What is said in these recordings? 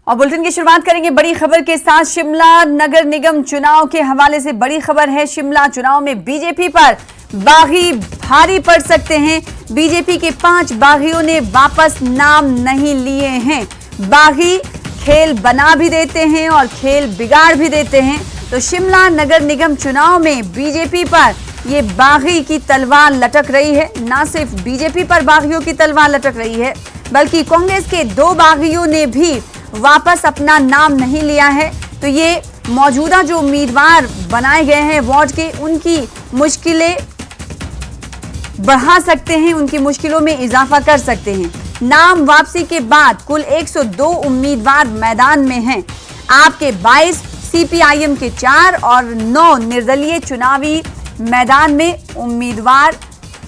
और बुलेटिन की शुरुआत करेंगे बड़ी खबर के साथ। शिमला नगर निगम चुनाव के हवाले से बड़ी खबर है। शिमला चुनाव में बीजेपी पर बागी भारी पड़ सकते हैं। बीजेपी के 5 बागियों ने वापस नाम नहीं लिए हैं। बागी खेल बना भी देते हैं और खेल बिगाड़ भी देते हैं। तो शिमला नगर निगम चुनाव में बीजेपी पर ये बागी की तलवार लटक रही है। ना सिर्फ बीजेपी पर बागियों की तलवार लटक रही है, बल्कि कांग्रेस के 2 बागियों ने भी वापस अपना नाम नहीं लिया है। तो ये मौजूदा जो उम्मीदवार बनाए गए हैं वार्ड के, उनकी मुश्किलें बढ़ा सकते हैं, उनकी मुश्किलों में इजाफा कर सकते हैं। नाम वापसी के बाद कुल 102 उम्मीदवार मैदान में हैं। आपके 22, सीपीआईएम के 4 और 9 निर्दलीय चुनावी मैदान में उम्मीदवार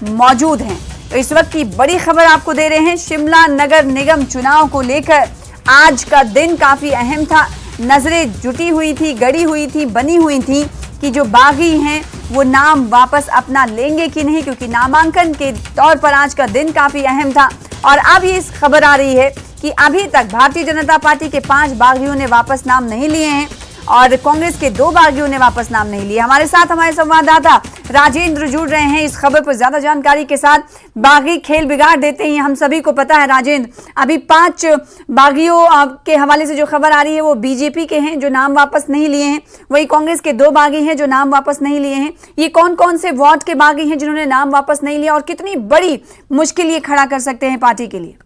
मौजूद हैं। तो इस वक्त की बड़ी खबर आपको दे रहे हैं। शिमला नगर निगम चुनाव को लेकर आज का दिन काफी अहम था। नजरें जुटी हुई थी, गड़ी हुई थी, बनी हुई थी कि जो बागी हैं वो नाम वापस अपना लेंगे कि नहीं, क्योंकि नामांकन के तौर पर आज का दिन काफी अहम था। और अब ये खबर आ रही है कि अभी तक भारतीय जनता पार्टी के 5 बागियों ने वापस नाम नहीं लिए हैं और कांग्रेस के 2 बागियों ने वापस नाम नहीं लिया। हमारे साथ हमारे संवाददाता राजेंद्र जुड़ रहे हैं इस खबर पर ज्यादा जानकारी के साथ। बागी खेल बिगाड़ देते हैं, हम सभी को पता है। राजेंद्र, अभी 5 बागियों के हवाले से जो खबर आ रही है वो बीजेपी के हैं जो नाम वापस नहीं लिए हैं, वही कांग्रेस के 2 बागी हैं जो नाम वापस नहीं लिए हैं। ये कौन कौन से वार्ड के बागी हैं जिन्होंने नाम वापस नहीं लिया और कितनी बड़ी मुश्किल ये खड़ा कर सकते हैं पार्टी के लिए?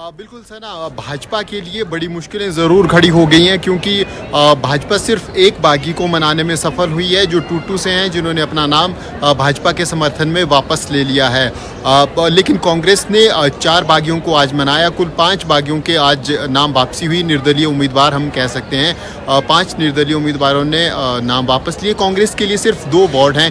बिल्कुल सना, भाजपा के लिए बड़ी मुश्किलें ज़रूर खड़ी हो गई हैं, क्योंकि भाजपा सिर्फ एक बागी को मनाने में सफल हुई है जो टूटू से हैं, जिन्होंने अपना नाम भाजपा के समर्थन में वापस ले लिया है। लेकिन कांग्रेस ने 4 बागियों को आज मनाया। कुल 5 बागियों के आज नाम वापसी हुई। निर्दलीय उम्मीदवार हम कह सकते हैं, 5 निर्दलीय उम्मीदवारों ने नाम वापस लिए। कांग्रेस के लिए सिर्फ 2 वार्ड हैं,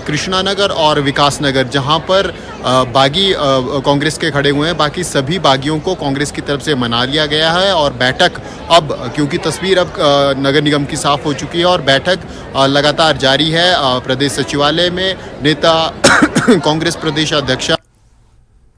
कृष्णा नगर और विकास नगर, जहाँ पर बागी कांग्रेस के खड़े हुए हैं। बाकी सभी बागियों को कांग्रेस की तरफ से मना लिया गया है और बैठक अब, क्योंकि तस्वीर अब नगर निगम की साफ हो चुकी है और बैठक लगातार जारी है प्रदेश सचिवालय में। नेता कांग्रेस प्रदेश अध्यक्ष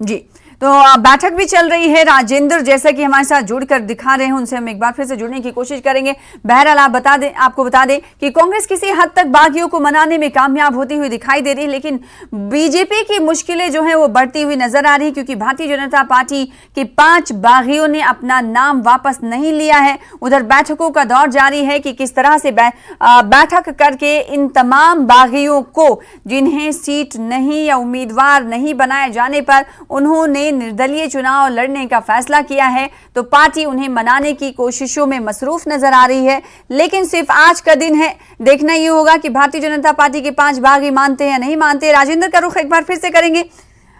जी, तो बैठक भी चल रही है। राजेंद्र जैसा कि हमारे साथ जुड़कर दिखा रहे हैं, उनसे हम एक बार फिर से जुड़ने की कोशिश करेंगे। बहरहाल आपको बता दें कि कांग्रेस किसी हद तक बागियों को मनाने में कामयाब होती हुई दिखाई दे रही है, लेकिन बीजेपी की मुश्किलें जो हैं वो बढ़ती हुई नजर आ रही है, क्योंकि भारतीय जनता पार्टी के 5 बागियों ने अपना नाम वापस नहीं लिया है। उधर बैठकों का दौर जारी है कि किस तरह से बैठक करके इन तमाम बागियों को जिन्हें सीट नहीं या उम्मीदवार नहीं बनाए जाने पर उन्होंने निर्दलीय चुनाव लड़ने का फैसला किया है, तो पार्टी उन्हें मनाने की कोशिशों में मसरूफ नजर आ रही है। लेकिन सिर्फ आज का दिन है, देखना ये होगा कि भारतीय जनता पार्टी के 5 बागी मानते हैं या नहीं मानते। राजेंद्र का रुख एक बार फिर से करेंगे,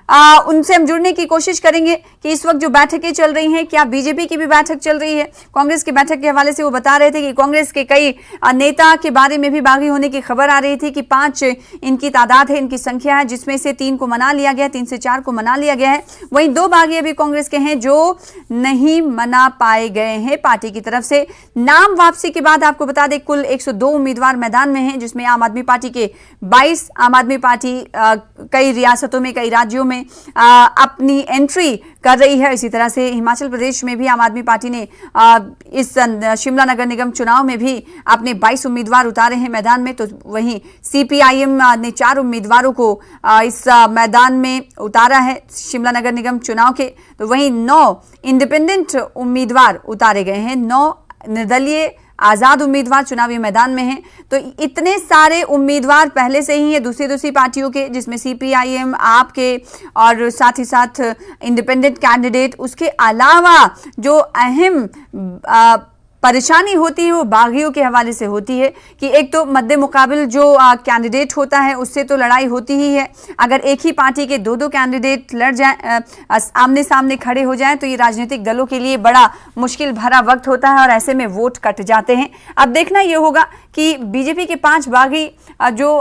उनसे हम जुड़ने की कोशिश करेंगे कि इस वक्त जो बैठकें चल रही हैं, क्या बीजेपी की भी बैठक चल रही है? कांग्रेस की बैठक के हवाले से वो बता रहे थे कि कांग्रेस के कई नेता के बारे में भी बागी होने की खबर आ रही थी कि 5 इनकी तादाद है, इनकी संख्या है, जिसमें से 3 को मना लिया गया, 3 से 4 को मना लिया गया है। वहीं 2 बागी अभी कांग्रेस के हैं जो नहीं मना पाए गए हैं पार्टी की तरफ से। नाम वापसी के बाद आपको बता दें कुल 102 उम्मीदवार मैदान में हैं, जिसमें आम आदमी पार्टी के 22, आम आदमी पार्टी कई रियासतों में, कई राज्यों में अपनी एंट्री कर रही है। इसी तरह से हिमाचल प्रदेश में भी आम आदमी पार्टी ने इस शिमला नगर निगम चुनाव में भी अपने 22 उम्मीदवार उतारे हैं मैदान में। तो वहीं सीपीआईएम ने 4 उम्मीदवारों को इस मैदान में उतारा है शिमला नगर निगम चुनाव के। तो वहीं 9 इंडिपेंडेंट उम्मीदवार उतारे गए हैं, 9 निर्दलीय आजाद उम्मीदवार चुनावी मैदान में हैं। तो इतने सारे उम्मीदवार पहले से ही है दूसरी पार्टियों के, जिसमें सीपीआईएम, आपके और साथ ही साथ इंडिपेंडेंट कैंडिडेट। उसके अलावा जो अहम परेशानी होती है वो बागियों के हवाले से होती है कि एक तो मद्दे मुकाबिल जो कैंडिडेट होता है उससे तो लड़ाई होती ही है। अगर एक ही पार्टी के 2-2 कैंडिडेट लड़ जाए, आमने सामने खड़े हो जाएं, तो ये राजनीतिक दलों के लिए बड़ा मुश्किल भरा वक्त होता है और ऐसे में वोट कट जाते हैं। अब देखना ये होगा कि बीजेपी के 5 बागी जो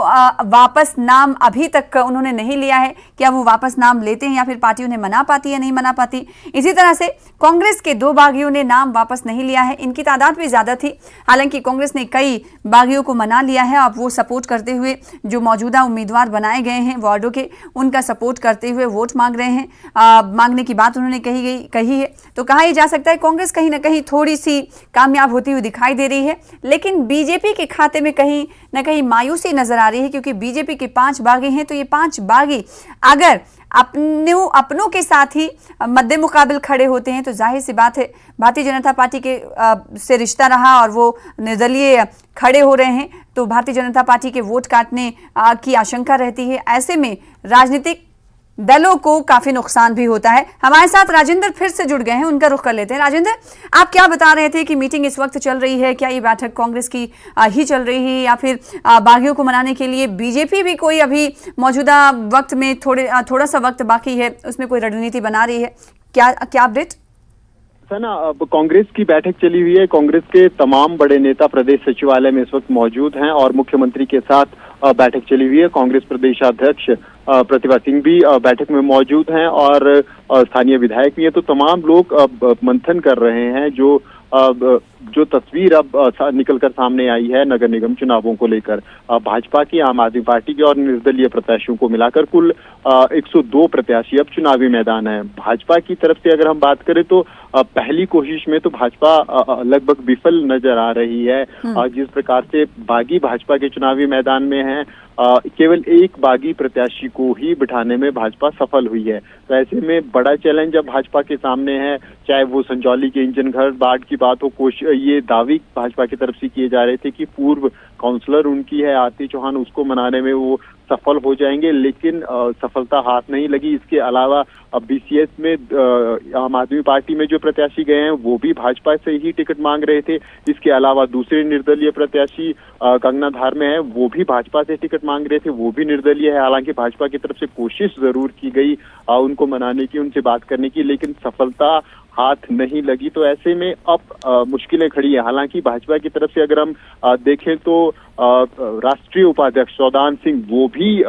वापस नाम अभी तक उन्होंने नहीं लिया है, क्या वो वापस नाम लेते हैं या फिर पार्टी उन्हें मना पाती है, नहीं मना पाती। इसी तरह से कांग्रेस के 2 बागियों ने नाम वापस नहीं लिया है, इनकी तादाद भी ज्यादा थी। हालांकि कांग्रेस ने कई बागियों को मना लिया है। अब वो सपोर्ट करते हुए जो मौजूदा उम्मीदवार बनाए गए हैं वार्डों के, उनका सपोर्ट करते हुए वोट मांग रहे हैं। मांगने की बात उन्होंने कही है। तो कहा जा सकता है कांग्रेस कहीं ना कहीं थोड़ी सी कामयाब होती हुई दिखाई दे रही है, लेकिन बीजेपी के खाते में कहीं ना कहीं मायूसी नजर आ रही है, क्योंकि बीजेपी के 5 बागी हैं। तो ये 5 बागी अगर अपनों के साथ ही मद्दे मुकाबिल खड़े होते हैं तो जाहिर सी बात है भारतीय जनता पार्टी के से रिश्ता रहा और वो निर्दलीय खड़े हो रहे हैं तो भारतीय जनता पार्टी के वोट काटने की आशंका रहती है। ऐसे में राजनीतिक दलों को काफी नुकसान भी होता है। हमारे साथ राजेंद्र फिर से जुड़ गए हैं, उनका रुख कर लेते हैं। राजेंद्र, आप क्या बता रहे थे कि मीटिंग इस वक्त चल रही है, क्या ये बैठक कांग्रेस की ही चल रही है या फिर बागियों को मनाने के लिए बीजेपी भी कोई अभी मौजूदा वक्त में थोड़ा सा वक्त बाकी है उसमें कोई रणनीति बना रही है? क्या अपडेट है ना? अब कांग्रेस की बैठक चली हुई है। कांग्रेस के तमाम बड़े नेता प्रदेश सचिवालय में इस वक्त मौजूद हैं और मुख्यमंत्री के साथ बैठक चली हुई है। कांग्रेस प्रदेशाध्यक्ष प्रतिभा सिंह भी बैठक में मौजूद हैं और स्थानीय विधायक भी हैं। तो तमाम लोग मंथन कर रहे हैं। जो तस्वीर अब निकलकर सामने आई है नगर निगम चुनावों को लेकर, भाजपा की, आम आदमी पार्टी के और निर्दलीय प्रत्याशियों को मिलाकर कुल 102 प्रत्याशी अब चुनावी मैदान है। भाजपा की तरफ से अगर हम बात करें तो पहली कोशिश में तो भाजपा लगभग विफल नजर आ रही है। जिस प्रकार से बागी भाजपा के चुनावी मैदान में है, केवल एक बागी प्रत्याशी को ही बिठाने में भाजपा सफल हुई है। तो ऐसे में बड़ा चैलेंज अब भाजपा के सामने है, चाहे वो संजौली के इंजन घर बाढ़ की बात हो। ये दावे भाजपा की तरफ से किए जा रहे थे कि पूर्व काउंसलर उनकी है आरती चौहान, उसको मनाने में वो सफल हो जाएंगे, लेकिन सफलता हाथ नहीं लगी। इसके अलावा अब बीसीएस में आम आदमी पार्टी में जो प्रत्याशी गए हैं वो भी भाजपा से ही टिकट मांग रहे थे। इसके अलावा दूसरे निर्दलीय प्रत्याशी कंगना धार में है, वो भी भाजपा से टिकट मांग रहे थे, वो भी निर्दलीय है। हालांकि भाजपा की तरफ से कोशिश जरूर की गई उनको मनाने की, उनसे बात करने की, लेकिन सफलता हाथ नहीं लगी। तो ऐसे में अब मुश्किलें खड़ी है। हालांकि भाजपा की तरफ से अगर हम देखें तो राष्ट्रीय उपाध्यक्ष सौदान सिंह वो भी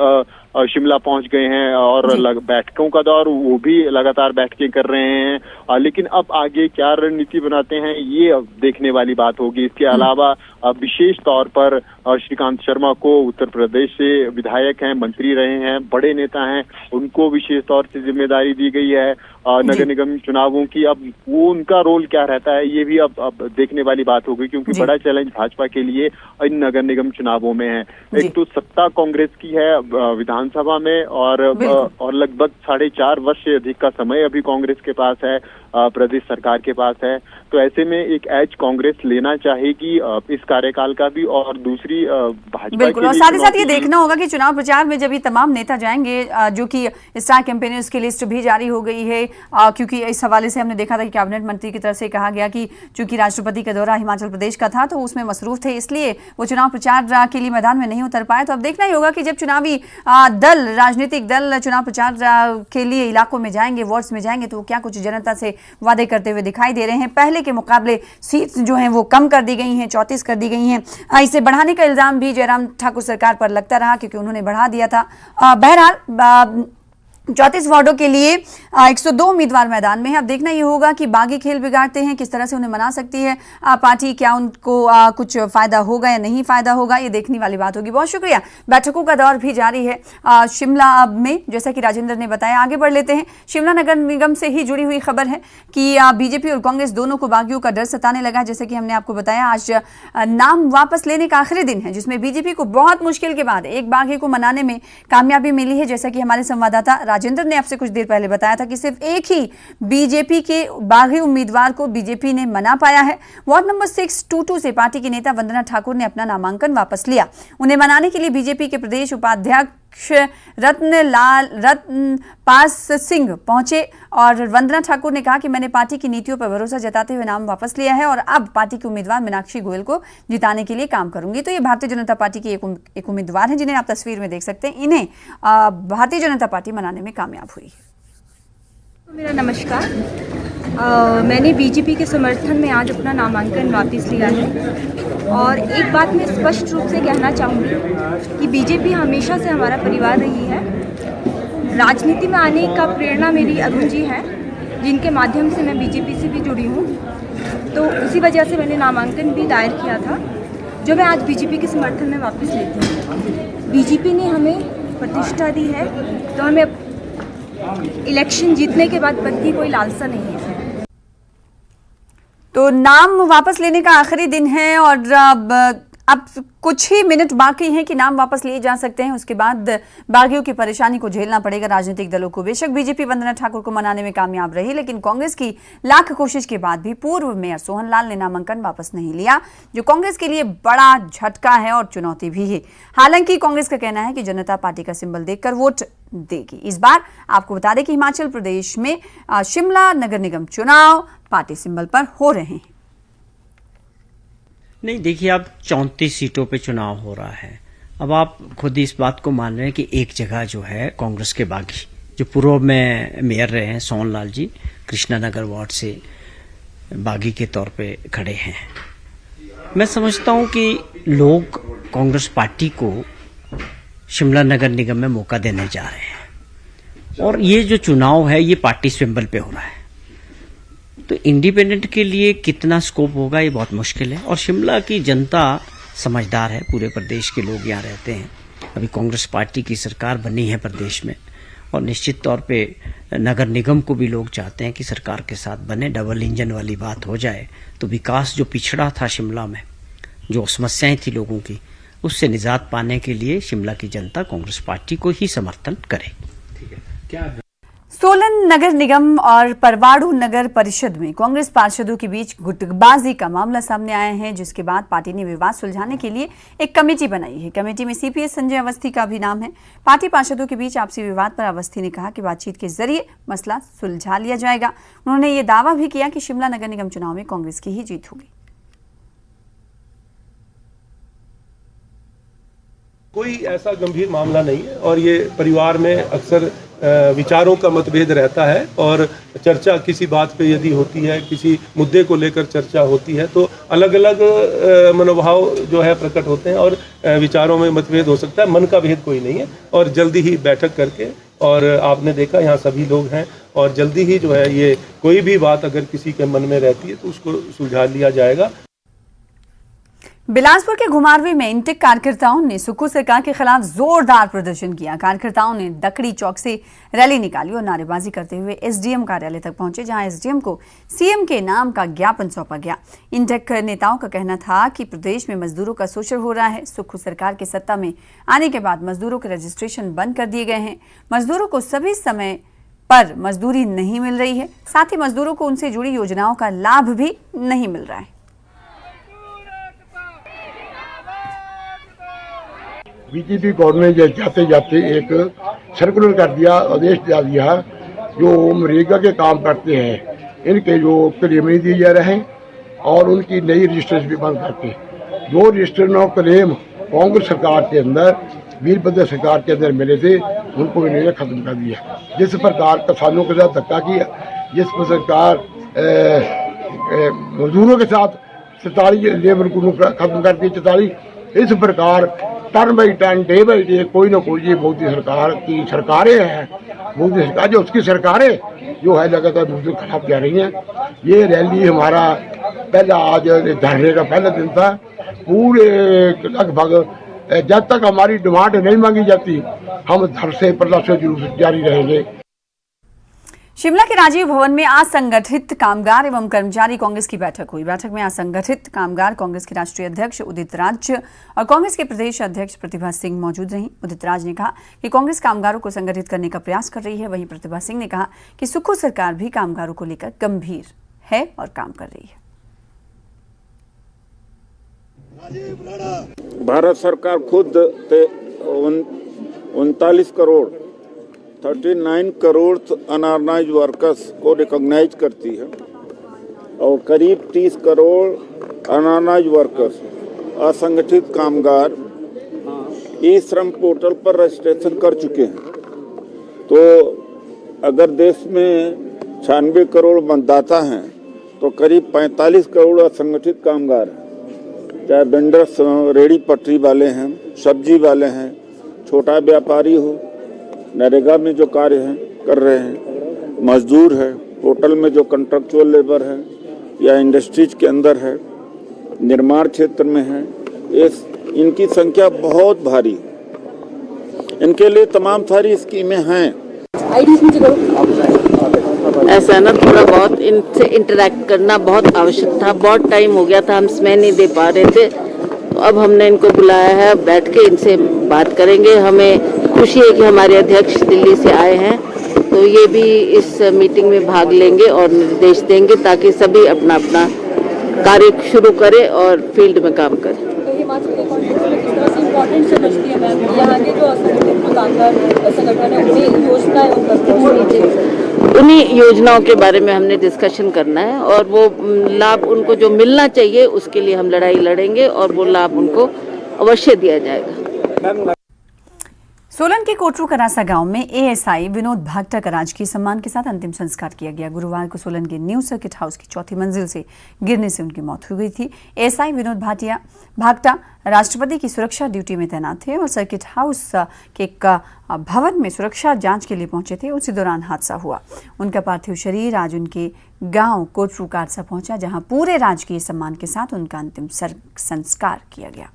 शिमला पहुंच गए हैं और बैठकों का दौर वो भी लगातार बैठकें कर रहे हैं। लेकिन अब आगे क्या रणनीति बनाते हैं ये अब देखने वाली बात होगी। इसके अलावा विशेष तौर पर श्रीकांत शर्मा को उत्तर प्रदेश से विधायक हैं, मंत्री रहे हैं, बड़े नेता हैं, उनको विशेष तौर से जिम्मेदारी दी गई है नगर निगम चुनावों की। अब वो उनका रोल क्या रहता है ये भी अब देखने वाली बात होगी, क्योंकि बड़ा चैलेंज भाजपा के लिए इन नगर निगम चुनावों में है। एक तो सत्ता कांग्रेस की है विधानसभा में और लगभग 4.5 वर्ष से अधिक का समय अभी कांग्रेस के पास है, प्रदेश सरकार के पास है। तो ऐसे में एक एज कांग्रेस लेना चाहेगी इस कार्यकाल का भी, और दूसरी भाजपा बिल्कुल। और साथ ही साथ ये देखना होगा कि चुनाव प्रचार में जब ये तमाम नेता जाएंगे, जो कि स्टार कैंपेनर्स की लिस्ट भी जारी हो गई है, क्योंकि इस हवाले से हमने देखा था कि कैबिनेट मंत्री की तरफ से कहा गया कि चूंकि राष्ट्रपति का दौरा हिमाचल प्रदेश का था तो उसमें मसरूफ थे, इसलिए वो चुनाव प्रचार के लिए मैदान में नहीं उतर पाए। तो अब देखना ही होगा कि जब चुनावी राजनीतिक दल चुनाव प्रचार के लिए इलाकों में जाएंगे, वार्ड्स में जाएंगे, तो वो क्या कुछ जनता से वादे करते हुए दिखाई दे रहे हैं। पहले के मुकाबले सीट्स जो हैं वो कम कर दी गई हैं, 34 कर दी गई हैं। इसे बढ़ाने का इल्जाम भी जयराम ठाकुर सरकार पर लगता रहा, क्योंकि उन्होंने बढ़ा दिया था। बहरहाल 34 वार्डों के लिए 102 उम्मीदवार मैदान में है। अब देखना ये होगा कि बागी खेल बिगाड़ते हैं, किस तरह से उन्हें मना सकती है पार्टी, क्या उनको कुछ फायदा होगा या नहीं फायदा होगा, ये देखने वाली बात होगी। बहुत शुक्रिया। बैठकों का दौर भी जारी है शिमला में, जैसा कि राजेंद्र ने बताया। आगे बढ़ लेते हैं। शिमला नगर निगम से ही जुड़ी हुई खबर है कि बीजेपी और कांग्रेस दोनों को बागियों का डर सताने लगा। जैसे कि हमने आपको बताया, आज नाम वापस लेने का आखिरी दिन है, जिसमें बीजेपी को बहुत मुश्किल के बाद एक बागी को मनाने में कामयाबी मिली है। जैसा कि हमारे संवाददाता राजेंद्र ने आपसे कुछ देर पहले बताया था कि सिर्फ एक ही बीजेपी के बागी उम्मीदवार को बीजेपी ने मना पाया है। वार्ड नंबर 622 से पार्टी की नेता वंदना ठाकुर ने अपना नामांकन वापस लिया। उन्हें मनाने के लिए बीजेपी के प्रदेश उपाध्यक्ष रत्न पास सिंह पहुंचे और वंदना ठाकुर ने कहा कि मैंने पार्टी की नीतियों पर भरोसा जताते हुए नाम वापस लिया है और अब पार्टी के उम्मीदवार मीनाक्षी गोयल को जिताने के लिए काम करूंगी। तो ये भारतीय जनता पार्टी की एक उम्मीदवार है, जिन्हें आप तस्वीर में देख सकते हैं। इन्हें भारतीय जनता पार्टी मनाने में कामयाब हुई है। मेरा नमस्कार। मैंने बीजेपी के समर्थन में आज अपना नामांकन वापस लिया है और एक बात मैं स्पष्ट रूप से कहना चाहूँगी कि बीजेपी हमेशा से हमारा परिवार रही है। राजनीति में आने का प्रेरणा मेरी अरुण जी है, जिनके माध्यम से मैं बीजेपी से भी जुड़ी हूँ। तो उसी वजह से मैंने नामांकन भी दायर किया था, जो मैं आज बीजेपी के समर्थन में वापस लेती हूँ। बीजेपी ने हमें प्रतिष्ठा दी है, तो हमें इलेक्शन जीतने के बाद पद की कोई लालसा नहीं है। तो नाम वापस लेने का आखिरी दिन है और अब कुछ ही मिनट बाकी हैं कि नाम वापस लिए जा सकते हैं। उसके बाद बागियों की परेशानी को झेलना पड़ेगा राजनीतिक दलों को। बेशक बीजेपी वंदना ठाकुर को मनाने में कामयाब रही, लेकिन कांग्रेस की लाख कोशिश के बाद भी पूर्व मेयर सोहन लाल ने नामांकन वापस नहीं लिया, जो कांग्रेस के लिए बड़ा झटका है और चुनौती भी है। हालांकि कांग्रेस का कहना है कि जनता पार्टी का सिंबल देखकर वोट देगी। इस बार आपको बता दें कि हिमाचल प्रदेश में शिमला नगर निगम चुनाव पार्टी सिंबल पर हो रहे हैं। नहीं, देखिए, अब 34 सीटों पे चुनाव हो रहा है। अब आप खुद इस बात को मान रहे हैं कि एक जगह जो है कांग्रेस के बागी, जो पूर्व में मेयर रहे हैं सोहन लाल जी, कृष्णा नगर वार्ड से बागी के तौर पे खड़े हैं। मैं समझता हूं कि लोग कांग्रेस पार्टी को शिमला नगर निगम में मौका देने जा रहे हैं, और ये जो चुनाव है ये पार्टी सिंबल पे हो रहा है। तो इंडिपेंडेंट के लिए कितना स्कोप होगा ये बहुत मुश्किल है। और शिमला की जनता समझदार है, पूरे प्रदेश के लोग यहाँ रहते हैं। अभी कांग्रेस पार्टी की सरकार बनी है प्रदेश में, और निश्चित तौर पे नगर निगम को भी लोग चाहते हैं कि सरकार के साथ बने, डबल इंजन वाली बात हो जाए, तो विकास जो पिछड़ा था शिमला में, जो समस्याएं थी लोगों की, उससे निजात पाने के लिए शिमला की जनता कांग्रेस पार्टी को ही समर्थन करे। ठीक है, क्या सोलन नगर निगम और परवाड़ू नगर परिषद में कांग्रेस पार्षदों के बीच गुटबाजी का मामला सामने आया है, जिसके बाद पार्टी ने विवाद सुलझाने के लिए एक कमेटी बनाई है। कमेटी में सीपीएस संजय अवस्थी का भी नाम है। पार्टी पार्षदों के बीच आपसी विवाद पर अवस्थी ने कहा कि बातचीत के जरिए मसला सुलझा लिया जाएगा। उन्होंने ये दावा भी किया कि शिमला नगर निगम चुनाव में कांग्रेस की ही जीत होगी। कोई ऐसा गंभीर मामला नहीं है, और ये परिवार में अक्सर विचारों का मतभेद रहता है, और चर्चा किसी बात पे यदि होती है, किसी मुद्दे को लेकर चर्चा होती है, तो अलग अलग मनोभाव जो है प्रकट होते हैं, और विचारों में मतभेद हो सकता है। मन का भेद कोई नहीं है, और जल्दी ही बैठक करके, और आपने देखा यहाँ सभी लोग हैं, और जल्दी ही जो है ये कोई भी बात अगर किसी के मन में रहती है तो उसको सुलझा लिया जाएगा। बिलासपुर के घुमारवी में इंटेक कार्यकर्ताओं ने सुक्खू सरकार के खिलाफ जोरदार प्रदर्शन किया। कार्यकर्ताओं ने दकड़ी चौक से रैली निकाली और नारेबाजी करते हुए एसडीएम कार्यालय तक पहुंचे, जहां एसडीएम को सीएम के नाम का ज्ञापन सौंपा गया। इंटेक नेताओं का कहना था कि प्रदेश में मजदूरों का शोषण हो रहा है। सुक्खू सरकार के सत्ता में आने के बाद मजदूरों के रजिस्ट्रेशन बंद कर दिए गए हैं। मजदूरों को सभी समय पर मजदूरी नहीं मिल रही है, साथ ही मजदूरों को उनसे जुड़ी योजनाओं का लाभ भी नहीं मिल रहा है। बीजेपी गवर्नमेंट ने जाते जाते एक सर्कुलर कर दिया, आदेश दिया, जो मनरेगा के काम करते हैं इनके जो क्लेम नहीं दिए जा रहे हैं, और उनकी नई रजिस्ट्रेशन भी बंद करके जो रजिस्ट्रेशन ऑफ क्लेम कांग्रेस सरकार के अंदर, वीरभद्र सरकार के अंदर मिले थे, उनको इन्होंने खत्म कर दिया। जिस प्रकार किसानों के साथ धक्का किया, जिस पर सरकार मजदूरों के साथ 44 लेबर को खत्म कर दी, 44, इस प्रकार turn by turn, day by day कोई ना कोई ये मोदी सरकार की सरकारें हैं, मोदी सरकार जो उसकी सरकारें जो है लगातार मजदूर खिलाफ जा रही हैं। ये रैली हमारा पहला आज धरने का पहला दिन था। पूरे लगभग जब तक हमारी डिमांड नहीं मांगी जाती, हम धर से प्रदर्शन जरूर जारी रहेंगे। शिमला के राजीव भवन में असंगठित कामगार एवं कर्मचारी कांग्रेस की बैठक हुई। बैठक में असंगठित कामगार कांग्रेस के राष्ट्रीय अध्यक्ष उदित राज और कांग्रेस के प्रदेश अध्यक्ष प्रतिभा सिंह मौजूद रहीं। उदित राज ने कहा कि कांग्रेस कामगारों को संगठित करने का प्रयास कर रही है। वहीं प्रतिभा सिंह ने कहा कि सुक्खू सरकार भी कामगारों को लेकर गंभीर है और काम कर रही है। भारत सरकार खुद 39 करोड़ अनऑर्गेनाइज्ड वर्कर्स को रिकॉग्नाइज करती है, और करीब 30 करोड़ अनऑर्गेनाइज्ड वर्कर्स, असंगठित कामगार ई श्रम पोर्टल पर रजिस्ट्रेशन कर चुके हैं। तो अगर देश में 96 करोड़ मतदाता हैं, तो करीब 45 करोड़ असंगठित कामगार हैं, चाहे वेंडर्स, रेड़ी पटरी वाले हैं, सब्जी वाले हैं, छोटा व्यापारी हो, नरेगा में जो कार्य हैं कर रहे हैं, मजदूर है, पोर्टल में जो कॉन्ट्रैक्चुअल लेबर है, या इंडस्ट्रीज के अंदर है, निर्माण क्षेत्र में है, इनकी संख्या बहुत भारी है। इनके लिए तमाम सारी स्कीमें हैं। ऐसा ना थोड़ा बहुत इनसे इंटरेक्ट करना बहुत आवश्यक था। बहुत टाइम हो गया था हम समय नहीं दे पा रहे थे, तो अब हमने इनको बुलाया है, बैठ के इनसे बात करेंगे। हमें खुशी है कि हमारे अध्यक्ष दिल्ली से आए हैं, तो ये भी इस मीटिंग में भाग लेंगे और निर्देश देंगे ताकि सभी अपना अपना कार्य शुरू करें और फील्ड में काम करें। तो हिमाचल के कॉन्टेक्स्ट में किस तरह से इम्पोर्टेंट समझती है मैम, यहाँ के जो असंगठित कामगार संगठन है उन्हें योजनाएं उन्हीं योजनाओं के बारे में हमने डिस्कशन करना है और वो लाभ उनको जो मिलना चाहिए उसके लिए हम लड़ाई लड़ेंगे और वो लाभ उनको अवश्य दिया जाएगा। सोलन के कोटरू करासा गांव में एएसआई विनोद भागटा का राजकीय सम्मान के साथ अंतिम संस्कार किया गया। गुरुवार को सोलन के न्यू सर्किट हाउस की 4थी मंजिल से गिरने से उनकी मौत हो गई थी। एएसआई विनोद भागटा राष्ट्रपति की सुरक्षा ड्यूटी में तैनात थे और सर्किट हाउस के एक भवन में सुरक्षा जांच के लिए पहुंचे थे। उसी दौरान हादसा हुआ। उनका पार्थिव शरीर आज उनके गांव कोटरू करासा पहुंचा, जहां पूरे राजकीय सम्मान के साथ उनका अंतिम संस्कार किया गया।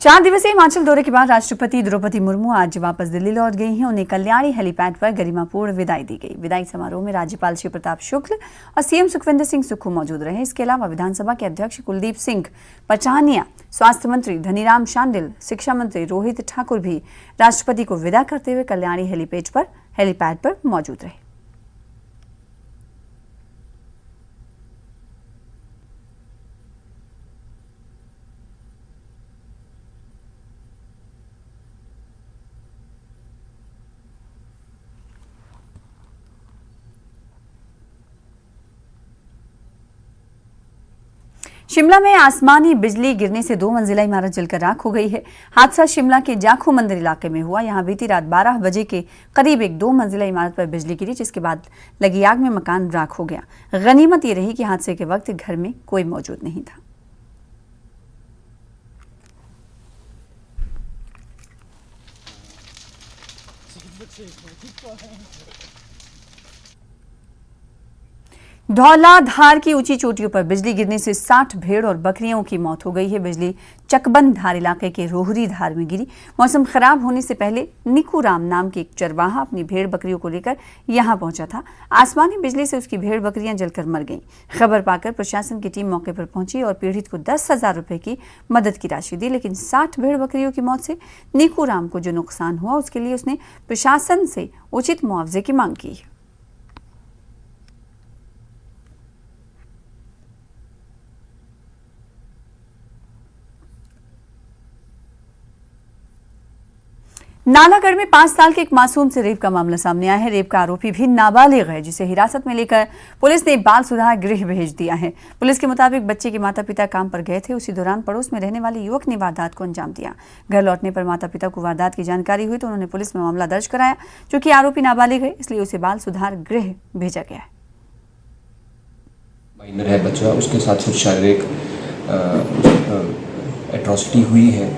चार दिवसीय हिमाचल दौरे के बाद राष्ट्रपति द्रौपदी मुर्मू आज वापस दिल्ली लौट गई हैं। उन्हें कल्याणी हेलीपैड पर गरिमापूर्ण विदाई दी गई। विदाई समारोह में राज्यपाल श्री प्रताप शुक्ल और सीएम सुखविंदर सिंह सुक्खू मौजूद रहे। इसके अलावा विधानसभा के अध्यक्ष कुलदीप सिंह पचानिया, स्वास्थ्य मंत्री धनीराम शांडिल, शिक्षा मंत्री रोहित ठाकुर भी राष्ट्रपति को विदा करते हुए कल्याणी हेलीपैड पर मौजूद रहे। शिमला में आसमानी बिजली गिरने से 2 मंजिला इमारत जलकर राख हो गई है। हादसा शिमला के जाखू मंदिर इलाके में हुआ। यहां बीती रात 12 बजे के करीब एक 2 मंजिला इमारत पर बिजली गिरी, जिसके बाद लगी आग में मकान राख हो गया। गनीमत ये रही कि हादसे के वक्त घर में कोई मौजूद नहीं था। धौलाधार की ऊंची चोटियों पर बिजली गिरने से 60 भेड़ और बकरियों की मौत हो गई है। बिजली चकबंद धार इलाके के रोहरी धार में गिरी। मौसम खराब होने से पहले निकू राम नाम के एक चरवाहा अपनी भेड़ बकरियों को लेकर यहां पहुंचा था। आसमानी बिजली से उसकी भेड़ बकरियां जलकर मर गईं। खबर पाकर प्रशासन की टीम मौके पर पहुंची और पीड़ित को 10,000 रुपए की मदद की राशि दी, लेकिन 60 भेड़ बकरियों की मौत से निकू राम को जो नुकसान हुआ उसके लिए उसने प्रशासन से उचित मुआवजे की मांग की है। नालागढ़ में 5 साल के एक मासूम से रेप का मामला सामने आया है। रेप का आरोपी भी नाबालिग है, जिसे हिरासत में लेकर पुलिस ने बाल सुधार गृह भेज दिया है। पुलिस के मुताबिक बच्चे के माता पिता काम पर गए थे। उसी दौरान पड़ोस में रहने वाले युवक ने वारदात को अंजाम दिया। घर लौटने पर माता पिता को वारदात की जानकारी हुई तो उन्होंने पुलिस में मामला दर्ज कराया। चूंकि आरोपी नाबालिग है, इसलिए उसे बाल सुधार गृह भेजा गया है। माइनर है बच्चा, उसके साथ कुछ शारीरिक एट्रॉसिटी हुई है,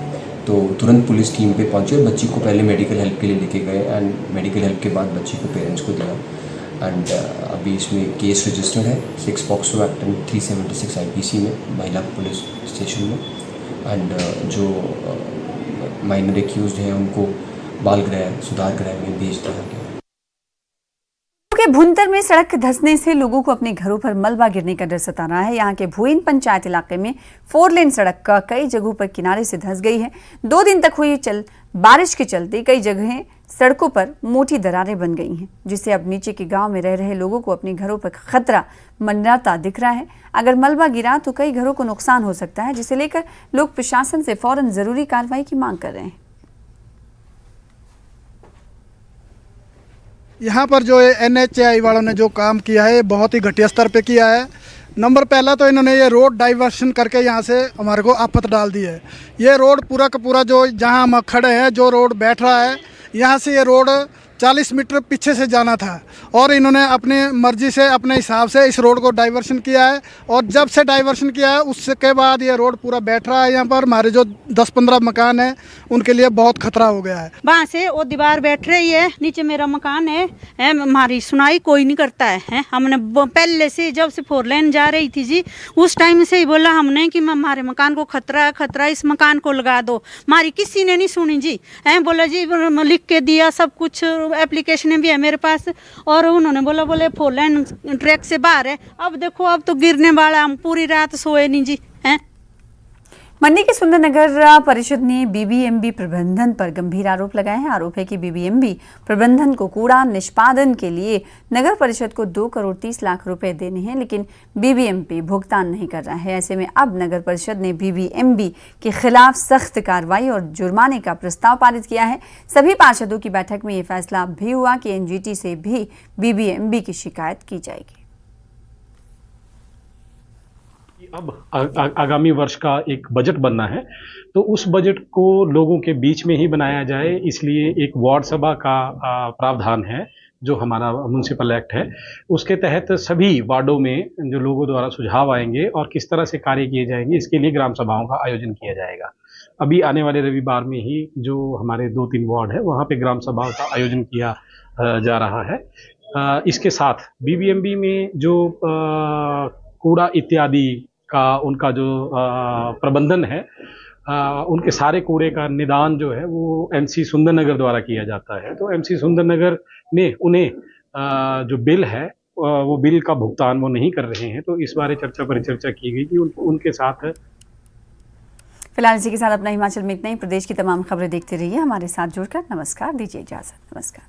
तो तुरंत पुलिस टीम पे पहुंचे और बच्ची को पहले मेडिकल हेल्प के लिए लेके गए एंड मेडिकल हेल्प के बाद बच्ची को पेरेंट्स को दिया। एंड अभी इसमें केस रजिस्टर्ड है 6 पॉक्सो एक्ट एंड 376 IPC में, महिला पुलिस स्टेशन में। एंड जो माइनर एक्यूज्ड हैं उनको बाल गृह सुधार गृह में भेज दिया गया। के भुंतर में सड़क धंसने से लोगों को अपने घरों पर मलबा गिरने का डर सता रहा है। यहाँ के भुईन पंचायत इलाके में 4 लेन सड़क का कई जगहों पर किनारे से धंस गई है। 2 दिन तक हुई बारिश के चलते कई जगहें सड़कों पर मोटी दरारें बन गई हैं, जिससे अब नीचे के गांव में रह रहे लोगों को अपने घरों पर खतरा मंडराता दिख रहा है। अगर मलबा गिरा तो कई घरों को नुकसान हो सकता है, जिसे लेकर लोग प्रशासन से फौरन जरूरी कार्रवाई की मांग कर रहे हैं। यहाँ पर जो NHAI वालों ने जो काम किया है बहुत ही घटिया स्तर पे किया है। नंबर पहला तो इन्होंने ये रोड डाइवर्शन करके यहाँ से हमारे को आफत डाल दी है। ये रोड पूरा का पूरा जो जहाँ हम खड़े हैं जो रोड बैठ रहा है, यहाँ से ये रोड 40 मीटर पीछे से जाना था और इन्होंने अपनी मर्जी से अपने हिसाब से इस रोड को डाइवर्शन किया है। और जब से डाइवर्शन किया है उसके बाद ये रोड पूरा बैठ रहा है। यहाँ पर हमारे जो 10-15 मकान हैं उनके लिए बहुत खतरा हो गया है। वहाँ से वो दीवार बैठ रही है, नीचे मेरा मकान है, हमारी सुनाई कोई नहीं करता है। हमने पहले से जब से 4 लेन जा रही थी जी, उस टाइम से ही बोला हमने कि हमारे मकान को खतरा है, खतरा, इस मकान को लगा दो। हमारी किसी ने नहीं सुनी जी। बोला जी लिख के दिया, सब कुछ एप्लीकेशन भी है मेरे पास। और उन्होंने बोले 4 लेन ट्रैक से बाहर है। अब देखो अब तो गिरने वाला, हम पूरी रात सोए नहीं जी हैं। मंडी के सुंदरनगर परिषद ने बीबीएमबी प्रबंधन पर गंभीर आरोप लगाए हैं। आरोप है कि बीबीएमबी प्रबंधन को कूड़ा निष्पादन के लिए नगर परिषद को 2 करोड़ 30 लाख रुपए देने हैं, लेकिन बीबीएमबी भुगतान नहीं कर रहा है। ऐसे में अब नगर परिषद ने बीबीएमबी के खिलाफ सख्त कार्रवाई और जुर्माने का प्रस्ताव पारित किया है। सभी पार्षदों की बैठक में ये फैसला भी हुआ कि एनजीटी से भी बीबीएमबी की शिकायत की जाएगी। अब आगामी वर्ष का एक बजट बनना है, तो उस बजट को लोगों के बीच में ही बनाया जाए, इसलिए एक वार्ड सभा का प्रावधान है जो हमारा म्युनिसिपल एक्ट है। उसके तहत सभी वार्डों में जो लोगों द्वारा सुझाव आएंगे और किस तरह से कार्य किए जाएंगे, इसके लिए ग्राम सभाओं का आयोजन किया जाएगा। अभी आने वाले रविवार में ही जो हमारे 2-3 वार्ड है वहाँ पे ग्राम सभाओं का आयोजन किया जा रहा है। इसके साथ बीबीएमबी में जो कूड़ा इत्यादि का उनका जो प्रबंधन है, उनके सारे कूड़े का निदान जो है वो एमसी सुंदरनगर द्वारा किया जाता है। तो एमसी सुंदरनगर ने उन्हें जो बिल है वो बिल का भुगतान वो नहीं कर रहे हैं। तो इस बारे चर्चा परिचर्चा की गई कि उनके साथ। फिलहाल इसी के साथ अपना हिमाचल में इतना ही। प्रदेश की तमाम खबरें देखते रहिए हमारे साथ जुड़कर। नमस्कार, दीजिए इजाजत। नमस्कार।